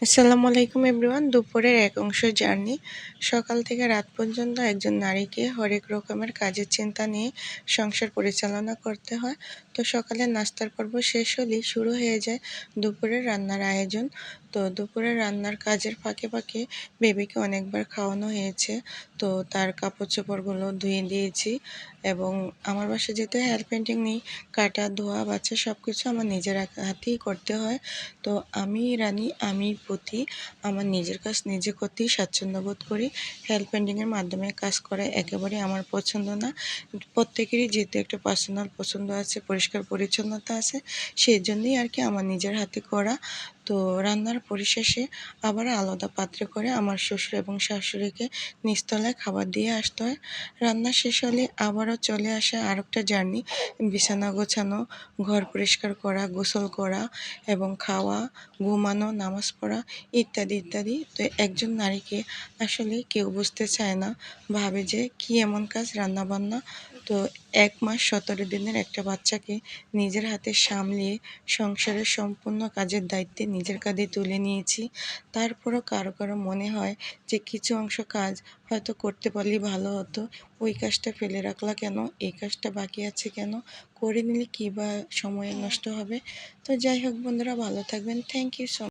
আসসালামু আলাইকুম এভরিওয়ান। দুপুরের এক অংশ জার্নি। সকাল থেকে রাত পর্যন্ত একজন নারীকে হরেক রকমের কাজের চিন্তা নিয়ে সংসার পরিচালনা করতে হয়। তো সকালে নাস্তার পর্ব শেষ হলেই শুরু হয়ে যায় দুপুরের রান্নার আয়োজন। তো দুপুরের রান্নার কাজের ফাঁকে ফাঁকে বেবিকে অনেকবার খাওয়ানো হয়েছে। তো তার কাপড় চোপড়গুলো ধুয়ে দিয়েছি এবং আমার বাসায় যেহেতু হেল্প পেন্টিং নেই, কাটা ধোয়া বাচ্চা সব কিছু আমার নিজের হাতেই করতে হয়। তো আমি রানী, আমি প্রতি আমার নিজের কাজ নিজে করতেই স্বাচ্ছন্দ্য বোধ করি। হেল্প পেন্টিংয়ের মাধ্যমে কাজ করা একেবারেই আমার পছন্দ না। প্রত্যেকেরই যেহেতু একটা পার্সোনাল পছন্দ আছে, পরিষ্কার পরিচ্ছন্নতা আছে, সেই জন্যই আর কি আমার নিজের হাতে করা। তো রান্নার পরিশেষে আবার আলাদা পাত্রে করে আমার শ্বশুর এবং শাশুড়িকে নিচতলায় খাবার দিয়ে আসতে হয়। রান্না শেষ হলে আবারও চলে আসে আরেকটা জার্নি, বিছানা গোছানো, ঘর পরিষ্কার করা, গোসল করা এবং খাওয়া, ঘুমানো, নামাজ পড়া ইত্যাদি ইত্যাদি। তো একজন নারীকে আসলে কেউ বুঝতে চায় না, ভাবে যে কি এমন কাজ রান্নাবান্না। তো ১ মাস ১৭ দিনের একটা বাচ্চাকে নিজের হাতে সামলিয়ে সংসারের সম্পূর্ণ কাজের দায়িত্বে নিজের কাঁধে তুলে নিয়েছি। তারপরও কারো কারো মনে হয় যে কিছু অংশ কাজ হয়তো করতে পারলেই ভালো হতো। ওই কাজটা ফেলে রাখলা কেন? এই কাজটা বাকি আছে কেন? করে নিলে কী বা সময় নষ্ট হবে? তো যাই হোক বন্ধুরা, ভালো থাকবেন। Thank you so